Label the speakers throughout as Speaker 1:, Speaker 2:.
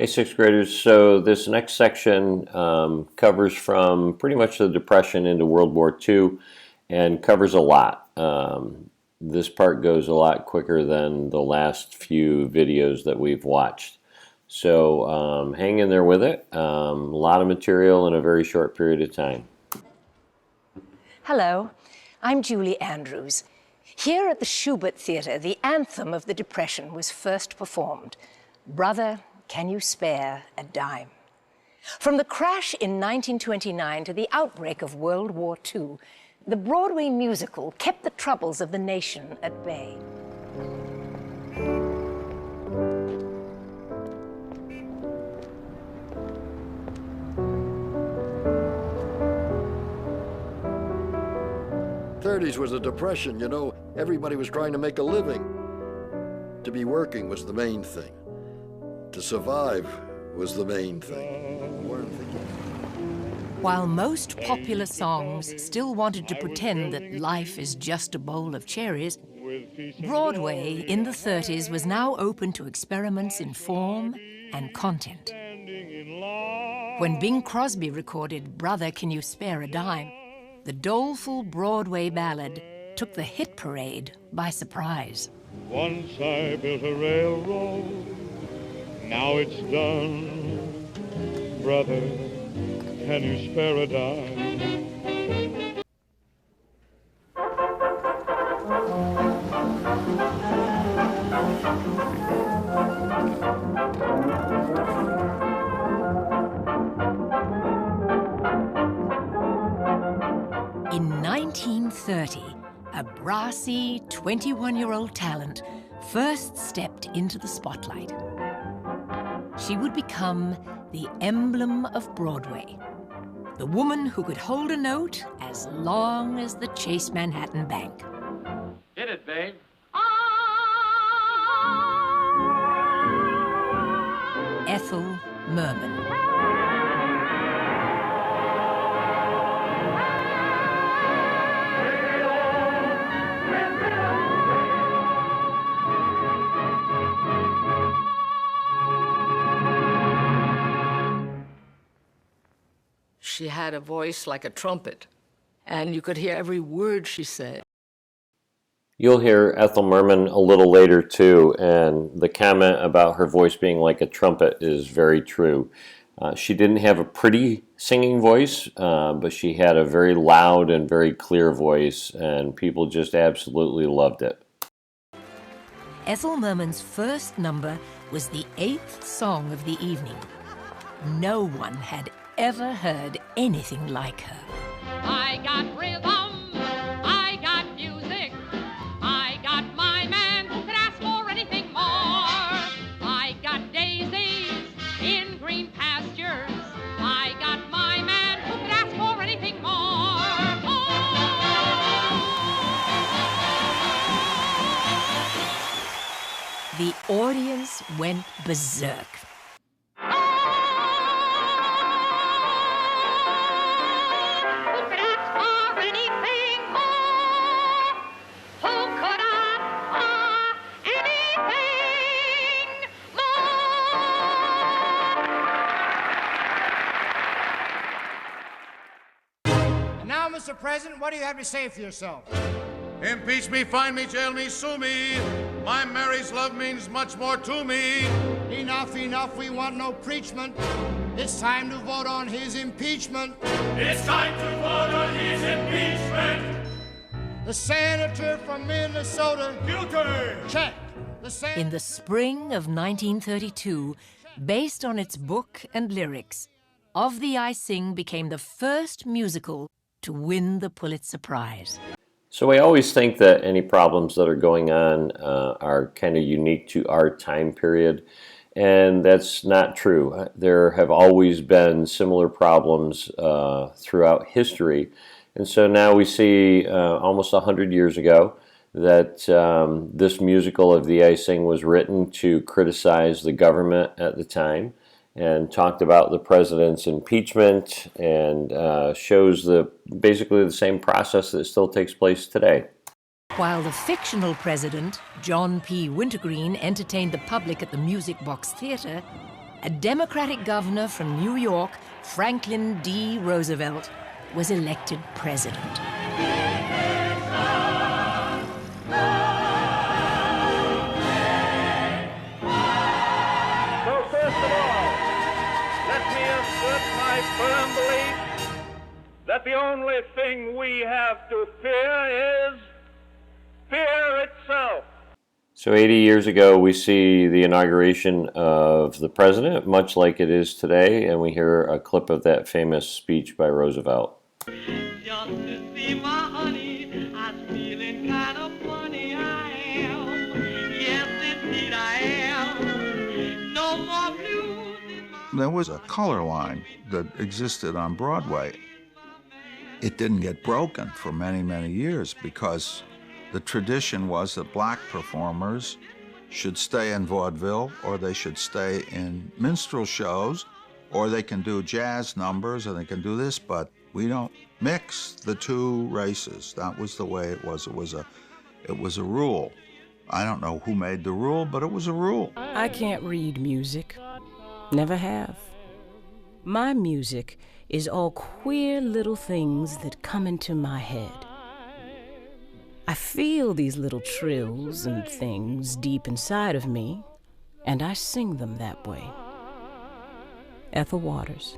Speaker 1: Hey, sixth graders. So this next section covers from pretty much the Depression into World War II and covers a lot. This part goes a lot quicker than the last few videos that we've watched. So hang in there with it. A lot of material in a very short period of time.
Speaker 2: Hello, I'm Julie Andrews. Here at the Schubert Theatre, the anthem of the Depression was first performed, Brother, Can You Spare a Dime? From the crash in 1929 to the outbreak of World War II, the Broadway musical kept the troubles of the nation at bay.
Speaker 3: '30s was a depression, you know. Everybody was trying to make a living. To be working was the main thing. To survive was the main thing.
Speaker 2: While most popular songs still wanted to pretend that life is just a bowl of cherries, Broadway in the 30s was now open to experiments in form and content. When Bing Crosby recorded Brother, Can You Spare a Dime?, the doleful Broadway ballad took the hit parade by surprise.
Speaker 4: Once I built a railroad, now it's done. Brother, can you spare a dime?
Speaker 2: In 1930, a brassy 21-year-old talent first stepped into the spotlight. She would become the emblem of Broadway, the woman who could hold a note as long as the Chase Manhattan Bank.
Speaker 5: Hit it, babe.
Speaker 2: Ethel Merman.
Speaker 6: She had a voice like a trumpet, and you could hear every word she said.
Speaker 1: You'll hear Ethel Merman a little later too, and the comment about her voice being like a trumpet is very true. She didn't have a pretty singing voice, but she had a very loud and very clear voice, and people just absolutely loved it.
Speaker 2: Ethel Merman's first number was the 8th song of the evening. No one had ever heard anything like her.
Speaker 7: I got rhythm, I got music, I got my man who could ask for anything more. I got daisies in green pastures, I got my man who could ask for anything more.
Speaker 2: The audience went berserk.
Speaker 8: Now, Mr. President, what do you have to say for yourself?
Speaker 9: Impeach me, find me, jail me, sue me. My Mary's love means much more to me.
Speaker 8: Enough, enough, we want no preachment. It's time to vote on his impeachment.
Speaker 4: It's time to vote on his impeachment.
Speaker 8: The senator from Minnesota.
Speaker 4: Guilty.
Speaker 8: Check.
Speaker 2: In the spring of 1932, based on its book and lyrics, Of Thee I Sing became the first musical to win the Pulitzer Prize.
Speaker 1: So we always think that any problems that are going on are kind of unique to our time period, and that's not true. There have always been similar problems throughout history, and so now we see almost 100 years ago that this musical Of Thee I Sing was written to criticize the government at the time, and talked about the president's impeachment, and shows basically the same process that still takes place today.
Speaker 2: While the fictional president, John P. Wintergreen, entertained the public at the Music Box Theatre, a Democratic governor from New York, Franklin D. Roosevelt, was elected president.
Speaker 5: So first of all, let me assert my firm belief that the only thing we have to fear is fear itself.
Speaker 1: So 80 years ago, we see the inauguration of the president, much like it is today, and we hear a clip of that famous speech by Roosevelt.
Speaker 10: Just to see my honey, I'm feeling kind of funny, I am. Yes, indeed I am. No more blues in my...
Speaker 11: There was a color line that existed on Broadway. It didn't get broken for many, many years because the tradition was that black performers should stay in vaudeville, or they should stay in minstrel shows, or they can do jazz numbers, or they can do this, but we don't mix the two races. That was the way it was. It was a rule. I don't know who made the rule, but it was a rule.
Speaker 12: I can't read music. Never have. My music is all queer little things that come into my head. I feel these little trills and things deep inside of me, and I sing them that way. Ethel Waters.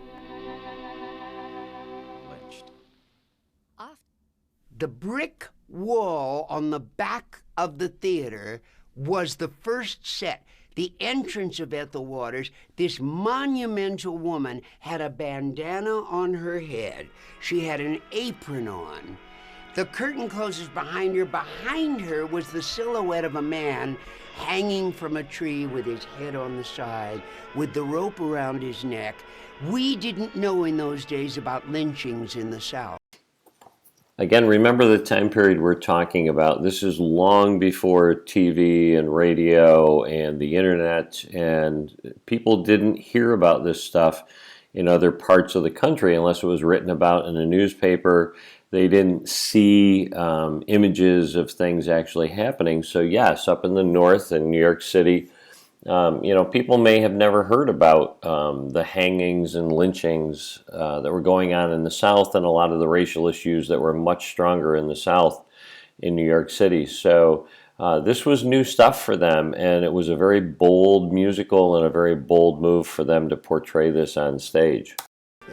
Speaker 13: The brick wall on the back of the theater was the first set. The entrance of Ethel Waters, this monumental woman had a bandana on her head. She had an apron on. The curtain closes behind her. Behind her was the silhouette of a man hanging from a tree with his head on the side, with the rope around his neck. We didn't know in those days about lynchings in the South.
Speaker 1: Again, remember the time period we're talking about. This is long before TV and radio and the internet, and people didn't hear about this stuff in other parts of the country unless it was written about in a newspaper. They didn't see images of things actually happening. So yes, up in the north in New York City, people may have never heard about the hangings and lynchings that were going on in the South, and a lot of the racial issues that were much stronger in the South in New York City. So this was new stuff for them, and it was a very bold musical and a very bold move for them to portray this on stage.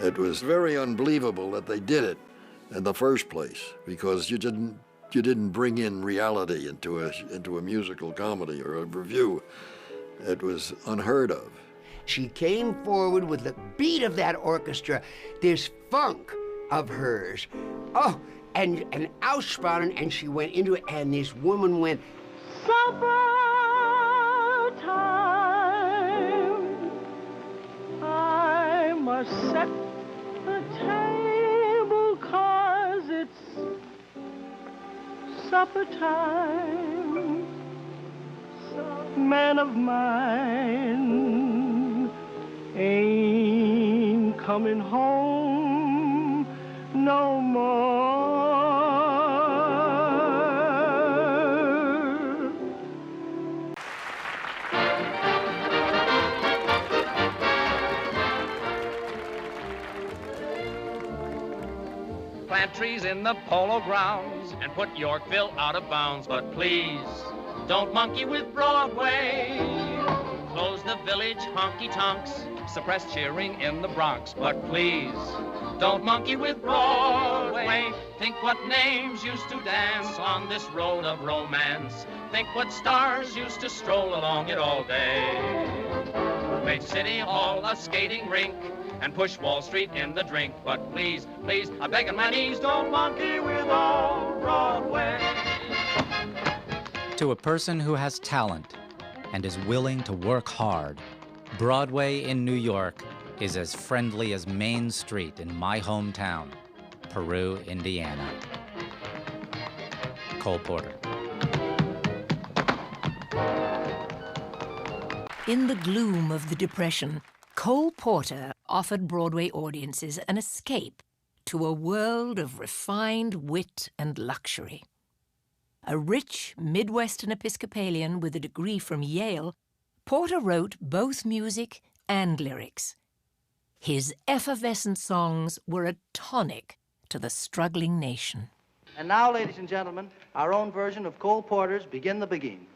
Speaker 3: It was very unbelievable that they did it in the first place, because you didn't bring in reality into a musical comedy or a review. It was unheard of.
Speaker 13: She came forward with the beat of that orchestra, this funk of hers. Oh, and Aussprachen, and she went into it, and this woman went,
Speaker 10: Supper time, I must set the table 'cause it's supper time. Man of mine ain't coming home no more.
Speaker 5: Plant trees in the polo grounds and put Yorkville out of bounds, but please don't monkey with Broadway. Close the village honky-tonks, suppress cheering in the Bronx, but please don't monkey with Broadway. Think what names used to dance on this road of romance. Think what stars used to stroll along it all day. Made City Hall a skating rink and push Wall Street in the drink, but please, please, I beg on my knees, don't monkey with old Broadway.
Speaker 14: To a person who has talent and is willing to work hard, Broadway in New York is as friendly as Main Street in my hometown, Peru, Indiana. Cole Porter.
Speaker 2: In the gloom of the Depression, Cole Porter offered Broadway audiences an escape to a world of refined wit and luxury. A rich Midwestern Episcopalian with a degree from Yale, Porter wrote both music and lyrics. His effervescent songs were a tonic to the struggling nation.
Speaker 15: And now, ladies and gentlemen, our own version of Cole Porter's Begin the Beguine.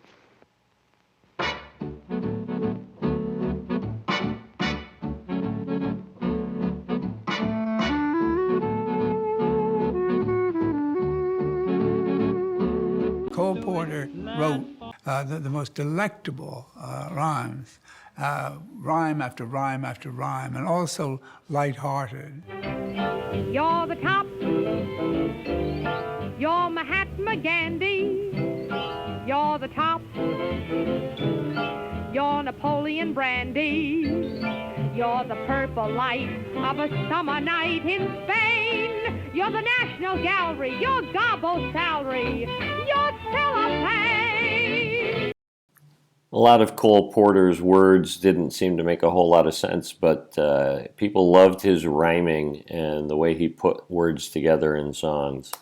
Speaker 16: Cole Porter wrote the most delectable rhymes, rhyme after rhyme after rhyme, and also lighthearted.
Speaker 7: You're the top. You're Mahatma Gandhi. You're the top. You're Napoleon Brandy. You're the purple light of a summer night in Spain. You're the National Gallery. You're Gobbo's salary. You're cellophane.
Speaker 1: A lot of Cole Porter's words didn't seem to make a whole lot of sense, but people loved his rhyming and the way he put words together in songs.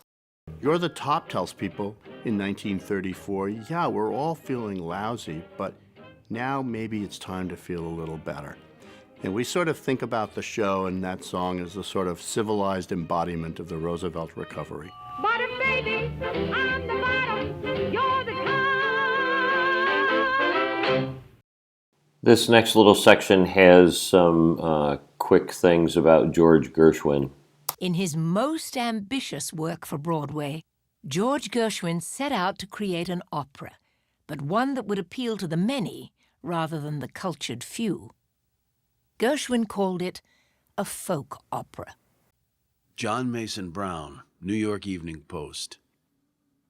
Speaker 17: You're the top tells people in 1934, yeah, we're all feeling lousy, but now maybe it's time to feel a little better. And we sort of think about the show and that song as a sort of civilized embodiment of the Roosevelt recovery.
Speaker 7: Bottom baby, I'm the bottom, you're the top.
Speaker 1: This next little section has some quick things about George Gershwin.
Speaker 2: In his most ambitious work for Broadway, George Gershwin set out to create an opera, but one that would appeal to the many rather than the cultured few. Gershwin called it a folk opera.
Speaker 18: John Mason Brown, New York Evening Post.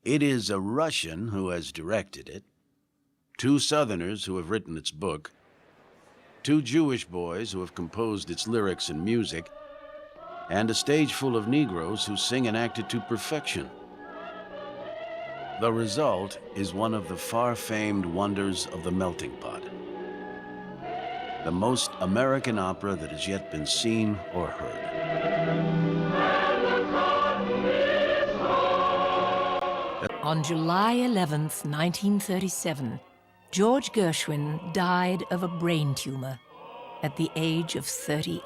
Speaker 18: It is a Russian who has directed it, 2 Southerners who have written its book, 2 Jewish boys who have composed its lyrics and music, and a stage full of Negroes who sing and act it to perfection. The result is one of the far-famed wonders of the melting pot. The most American opera that has yet been seen or heard.
Speaker 2: On July 11th, 1937, George Gershwin died of a brain tumor at the age of 38.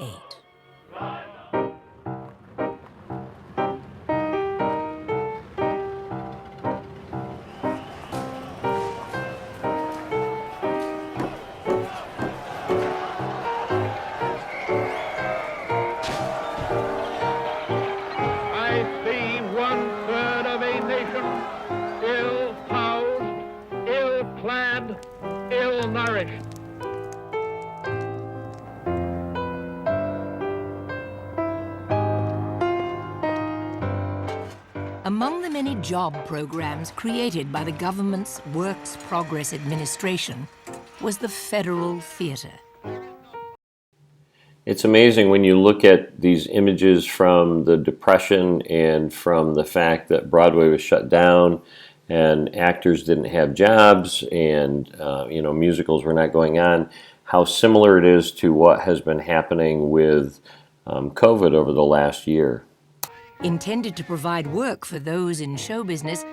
Speaker 2: Among the many job programs created by the government's Works Progress Administration was the Federal Theater.
Speaker 1: It's amazing when you look at these images from the Depression and from the fact that Broadway was shut down and actors didn't have jobs and musicals were not going on, how similar it is to what has been happening with COVID over the last year.
Speaker 2: Intended to provide work for those in show business,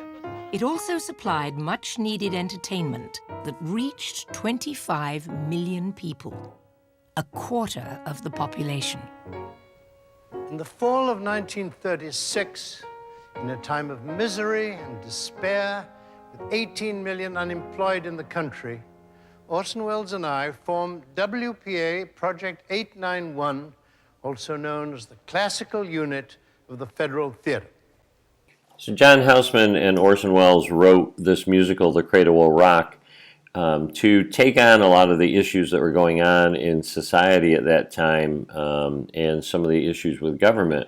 Speaker 2: it also supplied much-needed entertainment that reached 25 million people, a quarter of the population.
Speaker 8: In the fall of 1936, in a time of misery and despair, with 18 million unemployed in the country, Orson Welles and I formed WPA Project 891, also known as the Classical Unit of the Federal Theater.
Speaker 1: So John Houseman and Orson Welles wrote this musical, The Cradle Will Rock, to take on a lot of the issues that were going on in society at that time and some of the issues with government.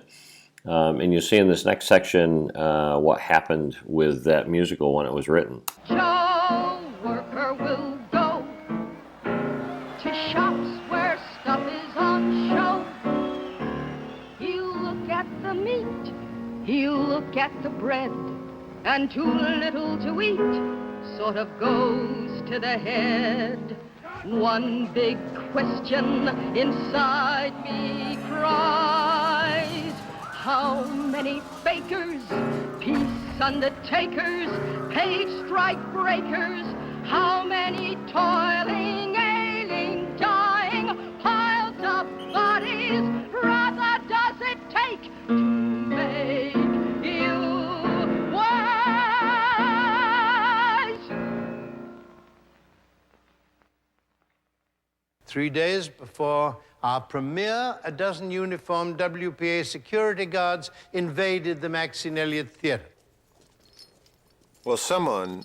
Speaker 1: And you'll see in this next section what happened with that musical when it was written.
Speaker 7: Joe worker will go to shops where stuff is on show. He'll look at the meat, he'll look at the bread, and too little to eat sort of goes to the head. One big question inside me cries, how many fakers, peace undertakers, page strike breakers, how many toiling, ailing, dying
Speaker 8: 3 days before our premiere, a dozen uniformed WPA security guards invaded the Maxine Elliott Theater.
Speaker 19: Well, someone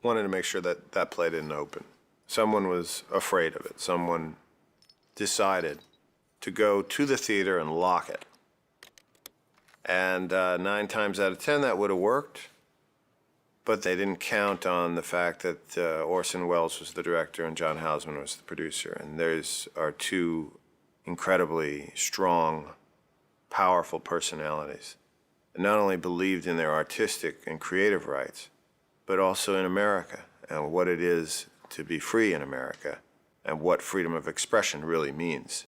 Speaker 19: wanted to make sure that that play didn't open. Someone was afraid of it. Someone decided to go to the theater and lock it. And 9 times out of 10, that would have worked. But they didn't count on the fact that Orson Welles was the director and John Houseman was the producer. And those are two incredibly strong, powerful personalities that not only believed in their artistic and creative rights, but also in America and what it is to be free in America and what freedom of expression really means.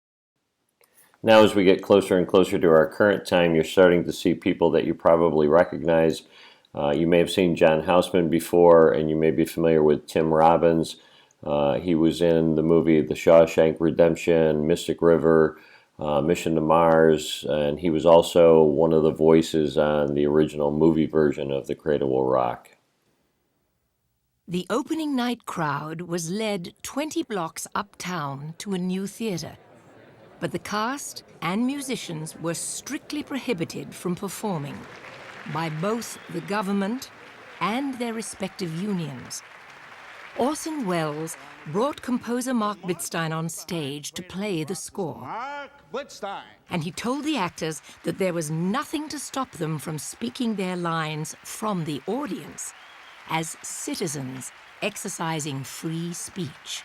Speaker 1: Now, as we get closer and closer to our current time, you're starting to see people that you probably recognize. You may have seen John Houseman before, and you may be familiar with Tim Robbins. He was in the movie The Shawshank Redemption, Mystic River, Mission to Mars, and he was also one of the voices on the original movie version of The Cradle Will Rock.
Speaker 2: The opening night crowd was led 20 blocks uptown to a new theater. But the cast and musicians were strictly prohibited from performing by both the government and their respective unions. Orson Welles brought composer Mark Blitzstein on stage to play the score.
Speaker 20: Mark Blitzstein.
Speaker 2: And he told the actors that there was nothing to stop them from speaking their lines from the audience as citizens exercising free speech.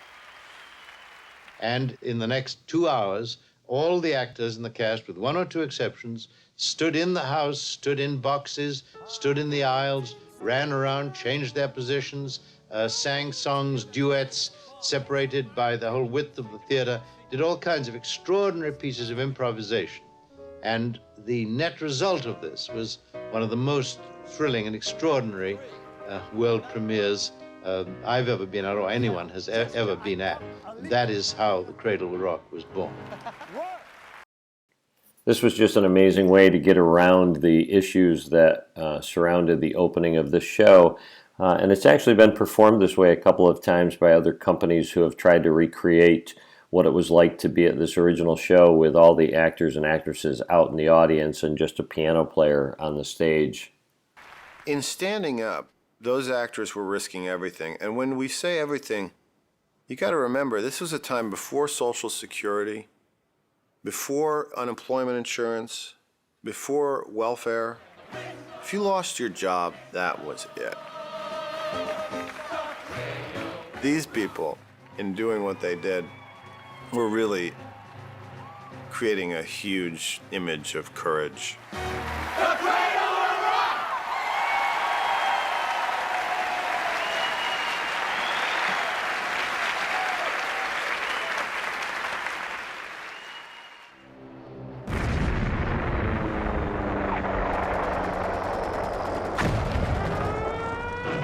Speaker 8: And in the next 2 hours, all the actors in the cast, with 1 or 2 exceptions, stood in the house, stood in boxes, stood in the aisles, ran around, changed their positions, sang songs, duets, separated by the whole width of the theater, did all kinds of extraordinary pieces of improvisation. And the net result of this was one of the most thrilling and extraordinary world premieres I've ever been at, or anyone has ever been at. And that is how The Cradle Will Rock was born.
Speaker 1: This was just an amazing way to get around the issues that surrounded the opening of this show. And it's actually been performed this way a couple of times by other companies who have tried to recreate what it was like to be at this original show with all the actors and actresses out in the audience and just a piano player on the stage.
Speaker 19: In standing up, those actors were risking everything. And when we say everything, you got to remember, this was a time before Social Security, before unemployment insurance, before welfare. If you lost your job, that was it. These people, in doing what they did, were really creating a huge image of courage.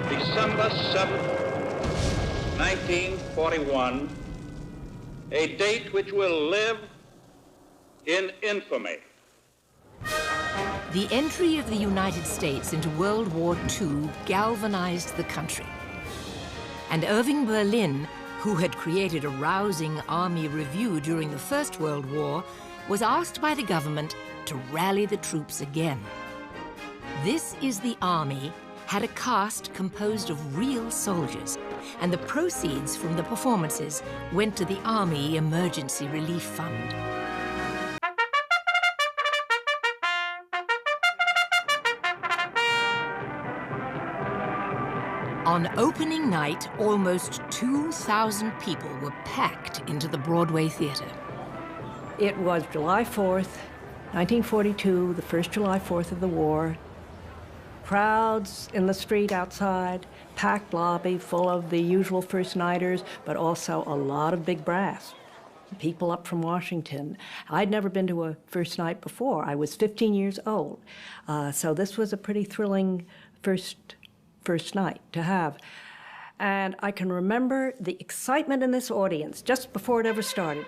Speaker 21: December 7th, 1941, a date which will live in infamy.
Speaker 2: The entry of the United States into World War II galvanized the country. And Irving Berlin, who had created a rousing army review during the First World War, was asked by the government to rally the troops again. This Is the Army had a cast composed of real soldiers, and the proceeds from the performances went to the Army Emergency Relief Fund. On opening night, almost 2,000 people were packed into the Broadway Theater.
Speaker 22: It was July 4th, 1942, the first July 4th of the war. Crowds in the street outside, packed lobby full of the usual first-nighters, but also a lot of big brass. People up from Washington. I'd never been to a first night before. I was 15 years old. So this was a pretty thrilling first night to have. And I can remember the excitement in this audience just before it ever started.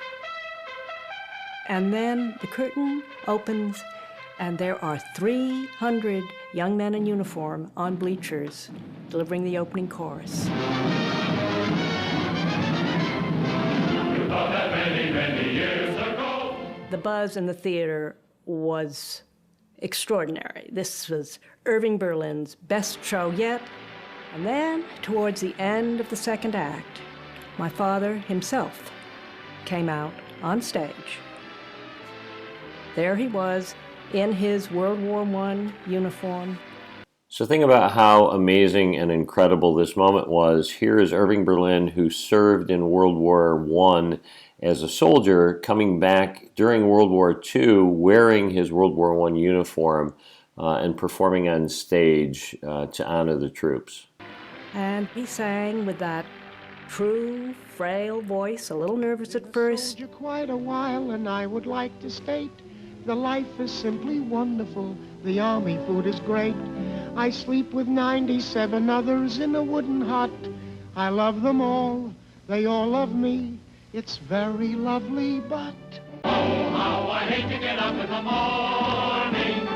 Speaker 22: And then the curtain opens, and there are 300 young men in uniform on bleachers delivering the opening chorus.
Speaker 4: many, many years ago.
Speaker 22: The buzz in the theater was extraordinary. This was Irving Berlin's best show yet. And then, towards the end of the second act, my father himself came out on stage. There he was in his World War I uniform.
Speaker 1: So think about how amazing and incredible this moment was. Here is Irving Berlin, who served in World War I as a soldier, coming back during World War II wearing his World War I uniform and performing on stage to honor the troops.
Speaker 22: And he sang with that true, frail voice, a little nervous at first.
Speaker 6: Quite a while, and I would like to state the life is simply wonderful. The army food is great. I sleep with 97 others in a wooden hut. I love them all. They all love me. It's very lovely, but
Speaker 4: Oh, how I hate to get up in the morning.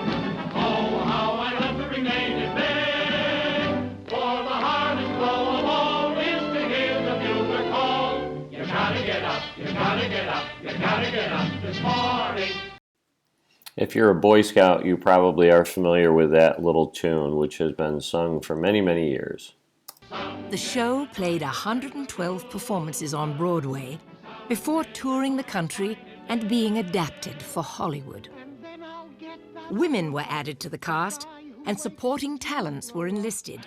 Speaker 4: Oh, how I love to remain in bed. For the hardest blow of all is to hear the bugler call. You gotta get up, you gotta get up, you gotta get up this morning.
Speaker 1: If you're a Boy Scout, you probably are familiar with that little tune, which has been sung for many, many years.
Speaker 2: The show played 112 performances on Broadway before touring the country and being adapted for Hollywood. Women were added to the cast, and supporting talents were enlisted,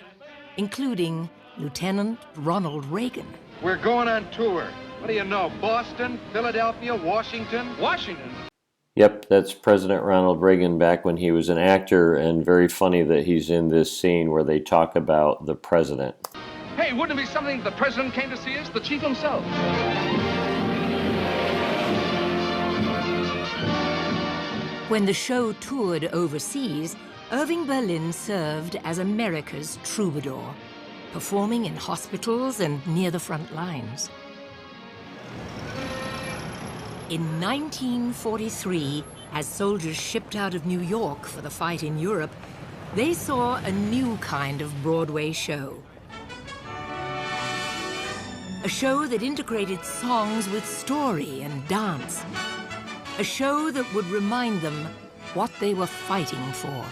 Speaker 2: including Lieutenant Ronald Reagan.
Speaker 20: We're going on tour. What do you know, Boston, Philadelphia, Washington? Washington?
Speaker 1: Yep, that's President Ronald Reagan back when he was an actor, and very funny that he's in this scene where they talk about the president.
Speaker 20: Hey, wouldn't it be something if the president came to see us, the chief himself?
Speaker 2: When the show toured overseas, Irving Berlin served as America's troubadour, performing in hospitals and near the front lines. In 1943, as soldiers shipped out of New York for the fight in Europe, they saw a new kind of Broadway show. A show that integrated songs with story and dance. A show that would remind them what they were fighting for.